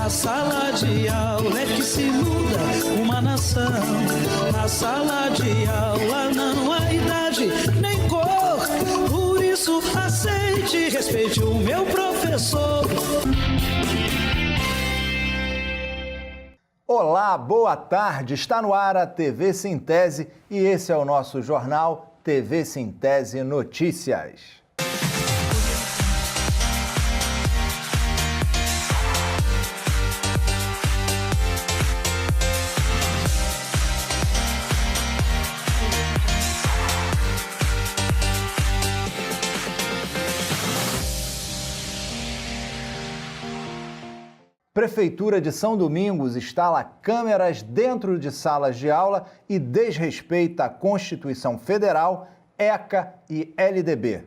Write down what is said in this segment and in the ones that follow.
Na sala de aula é que se muda uma nação. Na sala de aula não há idade nem cor. Por isso aceite e respeite o meu professor. Olá, boa tarde. Está no ar a TV Sintese e esse é o nosso jornal TV Sintese Notícias. Prefeitura de São Domingos instala câmeras dentro de salas de aula e desrespeita a Constituição Federal, ECA e LDB.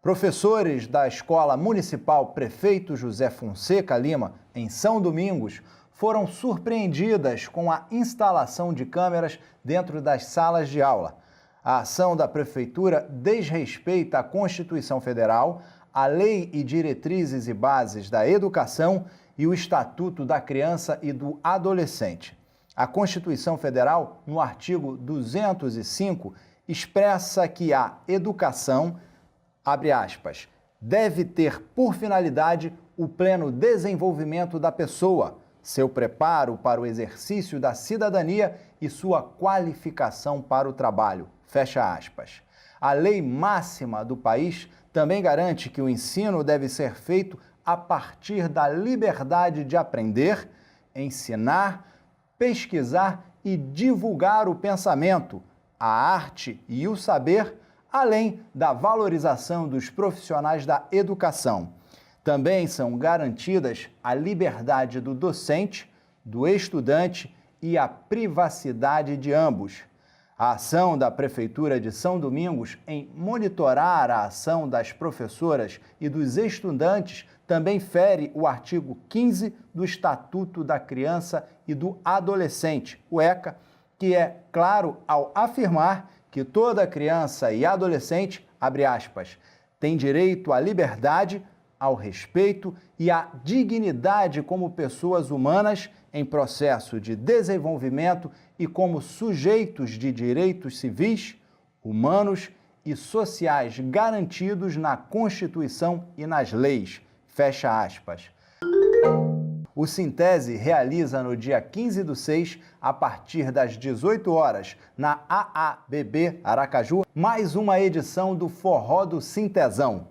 Professores da Escola Municipal Prefeito José Fonseca Lima, em São Domingos, foram surpreendidas com a instalação de câmeras dentro das salas de aula. A ação da Prefeitura desrespeita a Constituição Federal, a Lei e Diretrizes e Bases da Educação e o Estatuto da Criança e do Adolescente. A Constituição Federal, no artigo 205, expressa que a educação, abre aspas, deve ter por finalidade o pleno desenvolvimento da pessoa, seu preparo para o exercício da cidadania e sua qualificação para o trabalho, fecha aspas. A lei máxima do país também garante que o ensino deve ser feito a partir da liberdade de aprender, ensinar, pesquisar e divulgar o pensamento, a arte e o saber, além da valorização dos profissionais da educação. Também são garantidas a liberdade do docente, do estudante e a privacidade de ambos. A ação da Prefeitura de São Domingos em monitorar a ação das professoras e dos estudantes também fere o artigo 15 do Estatuto da Criança e do Adolescente, o ECA, que é claro ao afirmar que toda criança e adolescente, abre aspas, tem direito à liberdade, ao respeito e à dignidade como pessoas humanas em processo de desenvolvimento e como sujeitos de direitos civis, humanos e sociais garantidos na Constituição e nas leis. Fecha aspas. O Sintese realiza no dia 15/6, a partir das 18 horas, na AABB Aracaju, mais uma edição do Forró do Sintezão.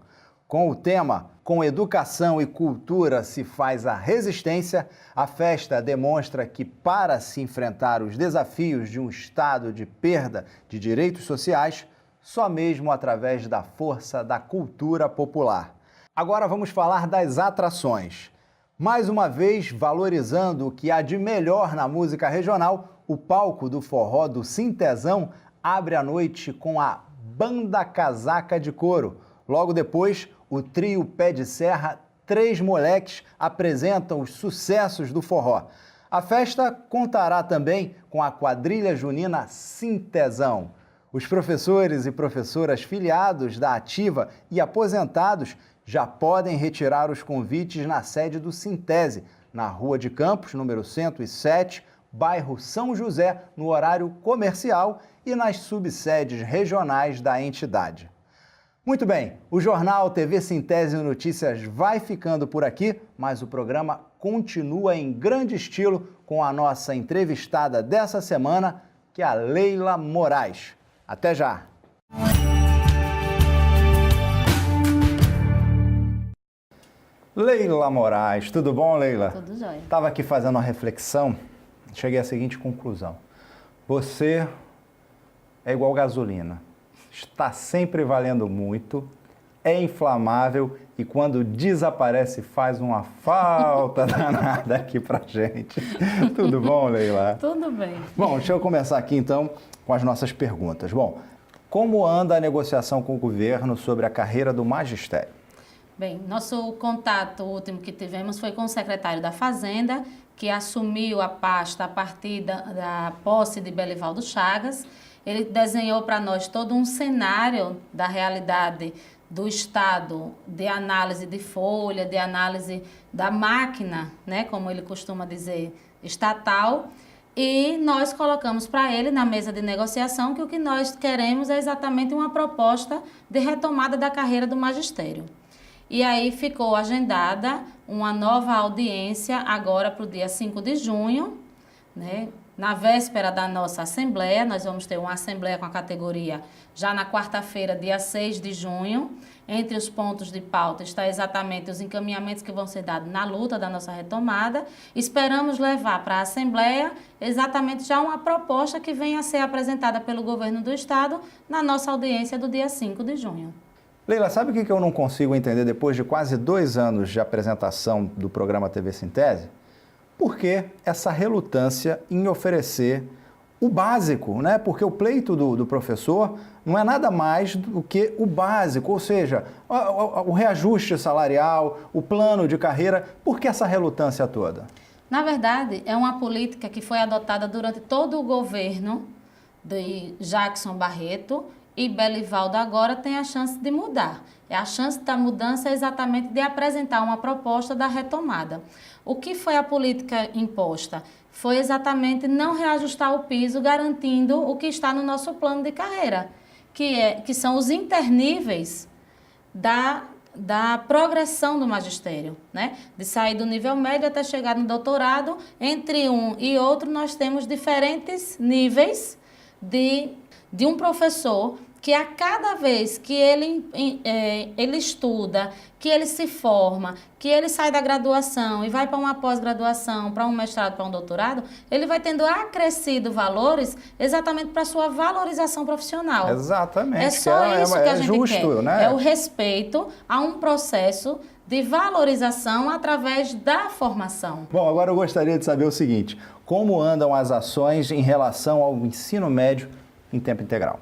Com o tema Com Educação e Cultura se faz a resistência, a festa demonstra que, para se enfrentar os desafios de um estado de perda de direitos sociais, só mesmo através da força da cultura popular. Agora vamos falar das atrações. Mais uma vez, valorizando o que há de melhor na música regional, o palco do Forró do Sintezão abre a noite com a Banda Casaca de Couro. Logo depois, o trio Pé de Serra, Três Moleques, apresentam os sucessos do forró. A festa contará também com a quadrilha junina Sintezão. Os professores e professoras filiados da Ativa e aposentados já podem retirar os convites na sede do Sintese, na Rua de Campos, número 107, bairro São José, no horário comercial e nas subsedes regionais da entidade. Muito bem, o Jornal TV Sintese Notícias vai ficando por aqui, mas o programa continua em grande estilo com a nossa entrevistada dessa semana, que é a Leila Moraes. Até já! Leila Moraes, tudo bom, Leila? Tudo jóia. Estava aqui fazendo uma reflexão, cheguei à seguinte conclusão. Você é igual gasolina, está sempre valendo muito, é inflamável e quando desaparece faz uma falta danada aqui pra gente. Tudo bom, Leila? Tudo bem. Bom, deixa eu começar aqui então com as nossas perguntas. Bom, como anda a negociação com o governo sobre a carreira do magistério? Bem, nosso contato último que tivemos foi com o secretário da Fazenda, que assumiu a pasta a partir da posse de Belivaldo Chagas. Ele desenhou para nós todo um cenário da realidade do estado de análise de folha, de análise da máquina, né, como ele costuma dizer, estatal, e nós colocamos para ele na mesa de negociação que o que nós queremos é exatamente uma proposta de retomada da carreira do magistério. E aí ficou agendada uma nova audiência agora para o dia 5 de junho, né? Na véspera da nossa assembleia, nós vamos ter uma assembleia com a categoria já na quarta-feira, dia 6 de junho. Entre os pontos de pauta está exatamente os encaminhamentos que vão ser dados na luta da nossa retomada. Esperamos levar para a assembleia exatamente já uma proposta que venha a ser apresentada pelo governo do estado na nossa audiência do dia 5 de junho. Leila, sabe o que eu não consigo entender depois de quase 2 anos de apresentação do programa TV Sintese? Por que essa relutância em oferecer o básico, né? Porque o pleito do professor não é nada mais do que o básico, ou seja, o reajuste salarial, o plano de carreira. Por que essa relutância toda? Na verdade, é uma política que foi adotada durante todo o governo de Jackson Barreto, e Belivaldo agora tem a chance de mudar. A chance da mudança é exatamente de apresentar uma proposta da retomada. O que foi a política imposta? Foi exatamente não reajustar o piso, garantindo o que está no nosso plano de carreira, que são os interníveis da progressão do magistério, né? De sair do nível médio até chegar no doutorado. Entre um e outro, nós temos diferentes níveis de um professor que a cada vez que ele estuda, que ele se forma, que ele sai da graduação e vai para uma pós-graduação, para um mestrado, para um doutorado, ele vai tendo acrescido valores exatamente para a sua valorização profissional. Exatamente. É só isso que a gente justo, quer. Né? É o respeito a um processo de valorização através da formação. Bom, agora eu gostaria de saber o seguinte: como andam as ações em relação ao ensino médio em tempo integral?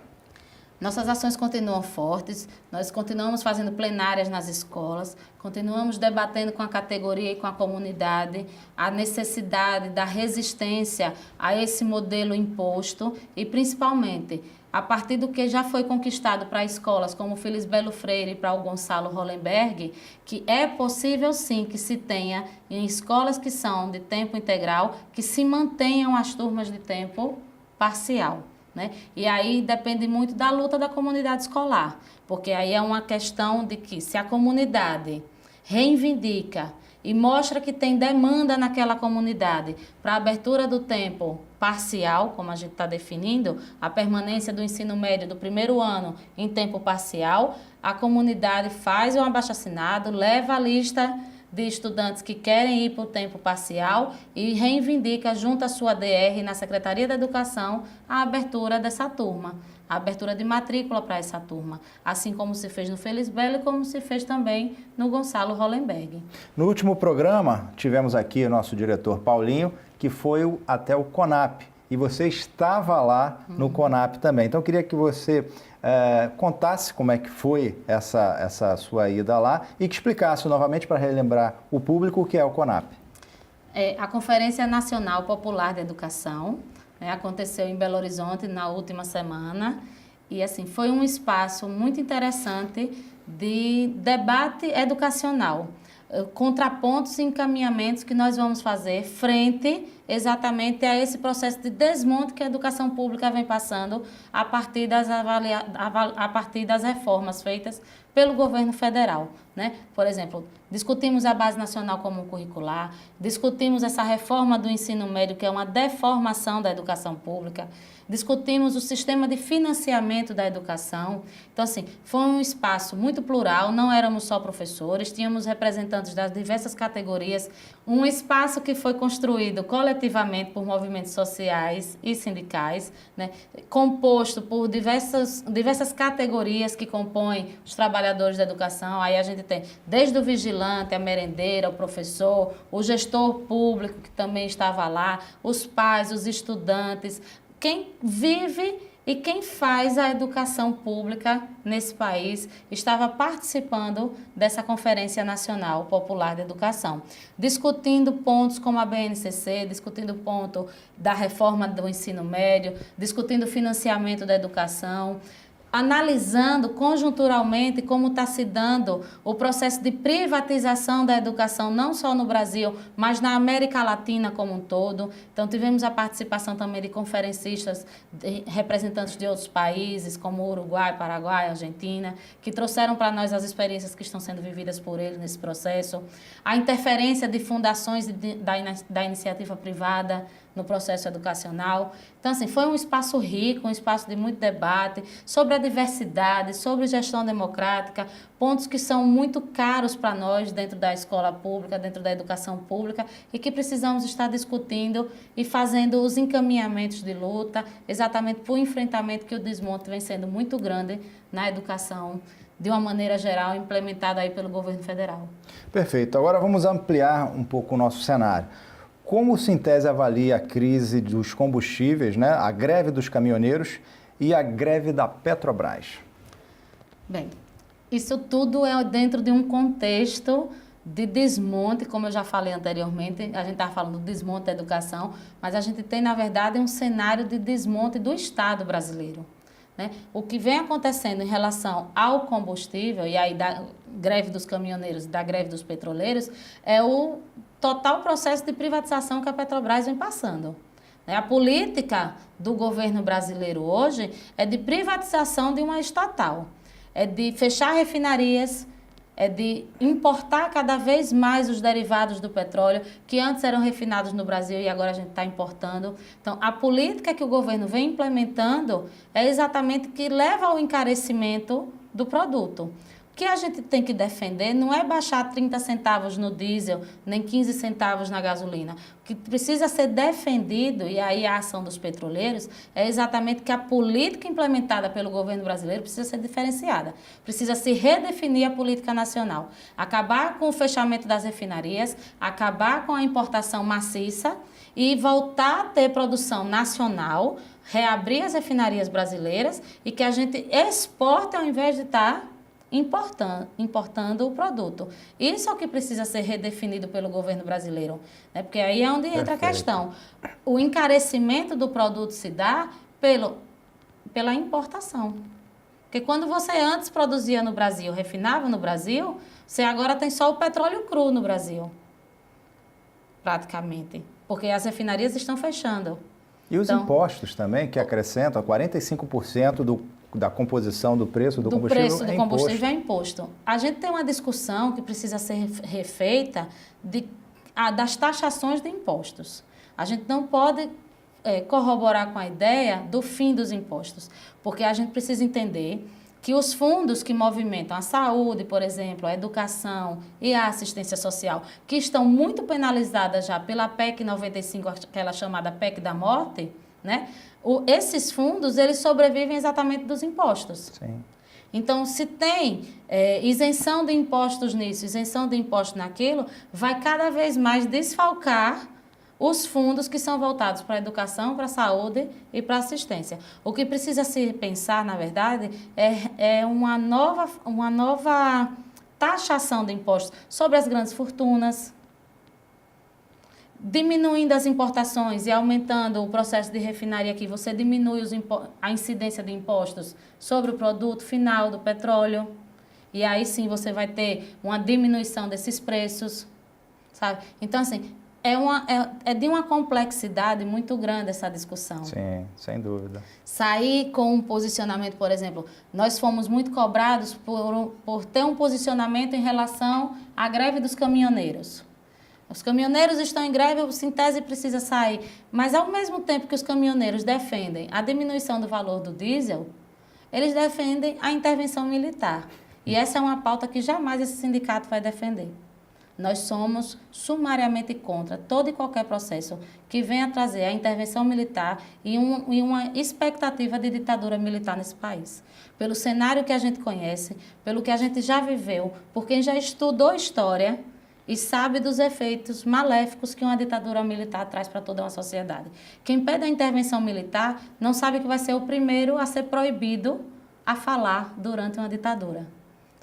Nossas ações continuam fortes, nós continuamos fazendo plenárias nas escolas, continuamos debatendo com a categoria e com a comunidade a necessidade da resistência a esse modelo imposto e, principalmente, a partir do que já foi conquistado para escolas como o Felisbelo Freire e para o Gonçalo Hollenberg, que é possível sim que se tenha em escolas que são de tempo integral, que se mantenham as turmas de tempo parcial. Né? E aí depende muito da luta da comunidade escolar, porque aí é uma questão de que se a comunidade reivindica e mostra que tem demanda naquela comunidade para a abertura do tempo parcial, como a gente está definindo, a permanência do ensino médio do primeiro ano em tempo parcial, a comunidade faz um abaixo-assinado, leva a lista de estudantes que querem ir para o tempo parcial e reivindica junto à sua DR na Secretaria da Educação a abertura dessa turma, a abertura de matrícula para essa turma, assim como se fez no Felisbelo e como se fez também no Gonçalo Hollenberg. No último programa, tivemos aqui o nosso diretor Paulinho, que foi até o CONAP, e você estava lá no CONAP também. Então, eu queria que você contasse como é que foi essa sua ida lá e que explicasse novamente para relembrar o público o que é o CONAP. A Conferência Nacional Popular de Educação, né, aconteceu em Belo Horizonte na última semana e assim foi um espaço muito interessante de debate educacional, contrapontos e encaminhamentos que nós vamos fazer frente exatamente a esse processo de desmonte que a educação pública vem passando a partir das reformas feitas pelo governo federal, né? Por exemplo, discutimos a Base Nacional Comum Curricular, discutimos essa reforma do ensino médio, que é uma deformação da educação pública, discutimos o sistema de financiamento da educação. Então, assim, foi um espaço muito plural, não éramos só professores, tínhamos representantes das diversas categorias, um espaço que foi construído coletivamente por movimentos sociais e sindicais, né, composto por diversas categorias que compõem os trabalhadores da educação. Aí a gente tem desde o vigilante, a merendeira, o professor, o gestor público que também estava lá, os pais, os estudantes, quem vive e quem faz a educação pública nesse país estava participando dessa Conferência Nacional Popular de Educação, discutindo pontos como a BNCC, discutindo o ponto da reforma do ensino médio, discutindo o financiamento da educação, analisando conjunturalmente como está se dando o processo de privatização da educação, não só no Brasil, mas na América Latina como um todo. Então, tivemos a participação também de conferencistas, de representantes de outros países, como Uruguai, Paraguai, Argentina, que trouxeram para nós as experiências que estão sendo vividas por eles nesse processo. A interferência de fundações da iniciativa privada no processo educacional. Então, assim, foi um espaço rico, um espaço de muito debate sobre a diversidade, sobre gestão democrática, pontos que são muito caros para nós dentro da escola pública, dentro da educação pública, e que precisamos estar discutindo e fazendo os encaminhamentos de luta, exatamente por enfrentamento que o desmonte vem sendo muito grande na educação, de uma maneira geral, implementada aí pelo governo federal. Perfeito. Agora vamos ampliar um pouco o nosso cenário. Como o Sintese avalia a crise dos combustíveis, né, a greve dos caminhoneiros e a greve da Petrobras? Bem, isso tudo é dentro de um contexto de desmonte, como eu já falei anteriormente, a gente estava falando do desmonte da educação, mas a gente tem, na verdade, um cenário de desmonte do Estado brasileiro, né? O que vem acontecendo em relação ao combustível, e aí da greve dos caminhoneiros e da greve dos petroleiros, é o total processo de privatização que a Petrobras vem passando. A política do governo brasileiro hoje é de privatização de uma estatal, é de fechar refinarias, é de importar cada vez mais os derivados do petróleo, que antes eram refinados no Brasil e agora a gente está importando. Então, a política que o governo vem implementando é exatamente que leva ao encarecimento do produto. O que a gente tem que defender não é baixar 30 centavos no diesel, nem 15 centavos na gasolina. O que precisa ser defendido, e aí a ação dos petroleiros, é exatamente que a política implementada pelo governo brasileiro precisa ser diferenciada. Precisa se redefinir a política nacional. Acabar com o fechamento das refinarias, acabar com a importação maciça e voltar a ter produção nacional, reabrir as refinarias brasileiras e que a gente exporte ao invés de estar importando o produto. Isso é o que precisa ser redefinido pelo governo brasileiro, né? Porque aí é onde entra a questão. O encarecimento do produto se dá pela importação. Porque quando você antes produzia no Brasil, refinava no Brasil, você agora tem só o petróleo cru no Brasil, praticamente. Porque as refinarias estão fechando. E os impostos também, que acrescentam 45% da composição do preço do combustível. Do preço do combustível é imposto. A gente tem uma discussão que precisa ser refeita das taxações de impostos. A gente não pode corroborar com a ideia do fim dos impostos, porque a gente precisa entender que os fundos que movimentam a saúde, por exemplo, a educação e a assistência social, que estão muito penalizadas já pela PEC 95, aquela chamada PEC da morte, né? Esses fundos, eles sobrevivem exatamente dos impostos. Sim. Então, se tem isenção de impostos nisso, isenção de impostos naquilo, vai cada vez mais desfalcar os fundos que são voltados para a educação, para a saúde e para a assistência. O que precisa se pensar, na verdade, é uma nova taxação de impostos sobre as grandes fortunas, diminuindo as importações e aumentando o processo de refinaria aqui, você diminui a incidência de impostos sobre o produto final do petróleo. E aí sim você vai ter uma diminuição desses preços, sabe? Então, assim, é de uma complexidade muito grande essa discussão. Sim, sem dúvida. Sair com um posicionamento, por exemplo, nós fomos muito cobrados por ter um posicionamento em relação à greve dos caminhoneiros. Os caminhoneiros estão em greve, o Sintese precisa sair. Mas, ao mesmo tempo que os caminhoneiros defendem a diminuição do valor do diesel, eles defendem a intervenção militar. E essa é uma pauta que jamais esse sindicato vai defender. Nós somos sumariamente contra todo e qualquer processo que venha trazer a intervenção militar e uma expectativa de ditadura militar nesse país. Pelo cenário que a gente conhece, pelo que a gente já viveu, por quem já estudou história e sabe dos efeitos maléficos que uma ditadura militar traz para toda uma sociedade. Quem pede a intervenção militar não sabe que vai ser o primeiro a ser proibido a falar durante uma ditadura.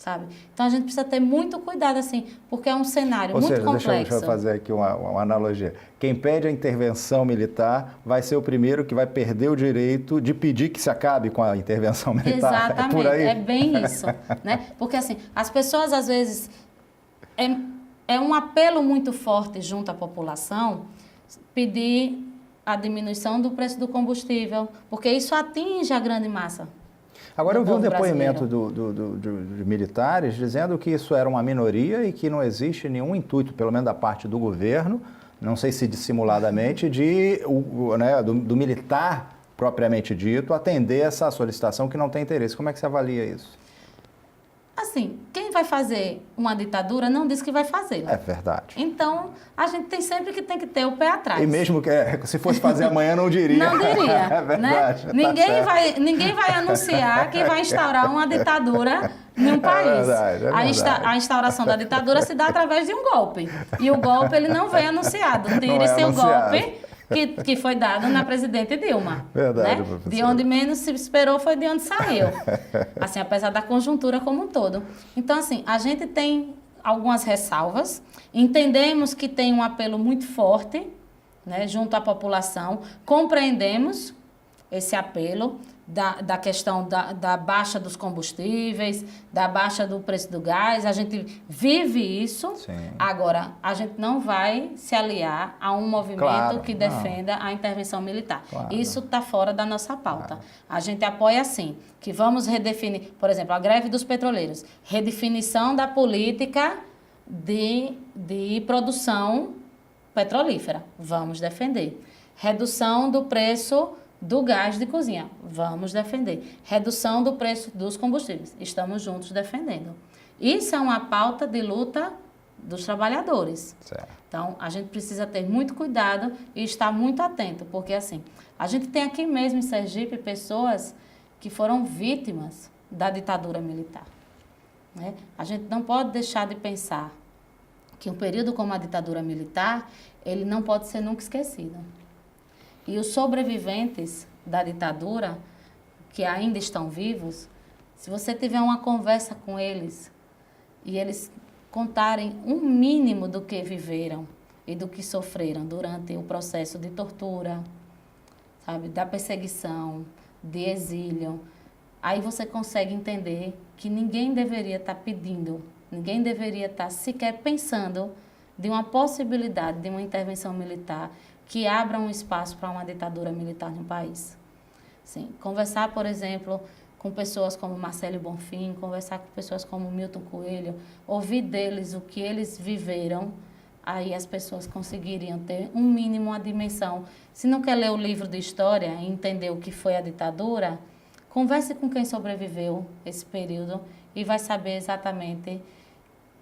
sabe? Então a gente precisa ter muito cuidado, assim, porque é um cenário muito complexo. Deixa eu fazer aqui uma analogia. Quem pede a intervenção militar vai ser o primeiro que vai perder o direito de pedir que se acabe com a intervenção militar. Exatamente, por aí. É bem isso, né? Porque assim, as pessoas às vezes é um apelo muito forte junto à população pedir a diminuição do preço do combustível, porque isso atinge a grande massa. Agora eu vi um depoimento de militares dizendo que isso era uma minoria e que não existe nenhum intuito, pelo menos da parte do governo, não sei se dissimuladamente, do militar propriamente dito, atender essa solicitação que não tem interesse. Como é que você avalia isso? Assim, quem vai fazer uma ditadura não diz que vai fazer. É verdade. Então, a gente tem que ter o pé atrás. E mesmo que se fosse fazer amanhã, não diria. Não diria. É verdade. Né? Ninguém vai anunciar que vai instaurar uma ditadura em um país. É verdade. A instauração da ditadura se dá através de um golpe. E o golpe ele não vem anunciado. Tire-se o golpe que foi dado na presidente Dilma. Verdade, né? professor. De onde menos se esperou foi de onde saiu. Assim, apesar da conjuntura como um todo. Então, assim, a gente tem algumas ressalvas, entendemos que tem um apelo muito forte, né, junto à população, compreendemos esse apelo da questão da baixa dos combustíveis, da baixa do preço do gás, a gente vive isso. Sim. Agora, a gente não vai se aliar a um movimento que defenda a intervenção militar. Claro. Isso está fora da nossa pauta. A gente apoia, sim, que vamos redefinir, por exemplo, a greve dos petroleiros, redefinição da política de produção petrolífera, vamos defender. Redução do preço do gás de cozinha, vamos defender. Redução do preço dos combustíveis, estamos juntos defendendo. Isso é uma pauta de luta dos trabalhadores. Certo. Então, a gente precisa ter muito cuidado e estar muito atento, porque assim, a gente tem aqui mesmo em Sergipe pessoas que foram vítimas da ditadura militar. Né? A gente não pode deixar de pensar que um período como a ditadura militar, ele não pode ser nunca esquecido. E os sobreviventes da ditadura, que ainda estão vivos, se você tiver uma conversa com eles e eles contarem um mínimo do que viveram e do que sofreram durante o processo de tortura, sabe, da perseguição, de exílio, aí você consegue entender que ninguém deveria estar pedindo, ninguém deveria estar sequer pensando de uma possibilidade de uma intervenção militar que abra um espaço para uma ditadura militar no país. Sim, conversar, por exemplo, com pessoas como Marcelo Bonfim, conversar com pessoas como Milton Coelho, ouvir deles o que eles viveram, aí as pessoas conseguiriam ter um mínimo, uma dimensão. Se não quer ler o livro de história e entender o que foi a ditadura, converse com quem sobreviveu esse período e vai saber exatamente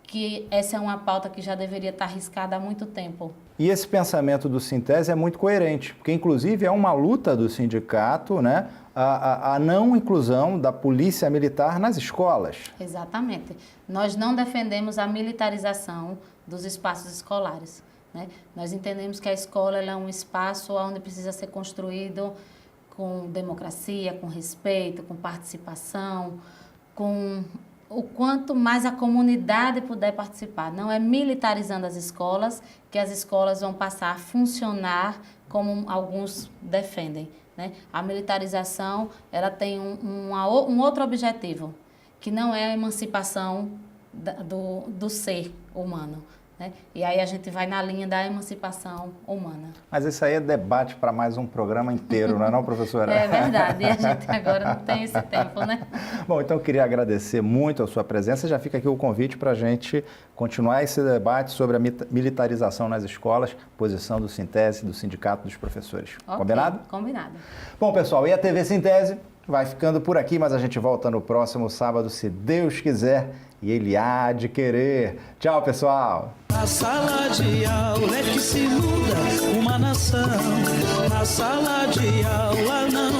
que essa é uma pauta que já deveria estar arriscada há muito tempo. E esse pensamento do Sintese é muito coerente, porque inclusive é uma luta do sindicato, né, a não inclusão da polícia militar nas escolas. Exatamente. Nós não defendemos a militarização dos espaços escolares. Né? Nós entendemos que a escola ela é um espaço onde precisa ser construído com democracia, com respeito, com participação, com o quanto mais a comunidade puder participar. Não é militarizando as escolas que as escolas vão passar a funcionar como alguns defendem. Né? A militarização ela tem um outro objetivo, que não é a emancipação do ser humano. Né? E aí a gente vai na linha da emancipação humana. Mas isso aí é debate para mais um programa inteiro, não é não, professora? É verdade, e a gente agora não tem esse tempo, né? Bom, então eu queria agradecer muito a sua presença. Já fica aqui o convite para a gente continuar esse debate sobre a militarização nas escolas, posição do Sintese, do Sindicato dos Professores. Okay, combinado? Combinado. Bom, pessoal, e a TV Sintese vai ficando por aqui, mas a gente volta no próximo sábado, se Deus quiser, e Ele há de querer. Tchau, pessoal! Na sala de aula é que se muda uma nação. Na sala de aula não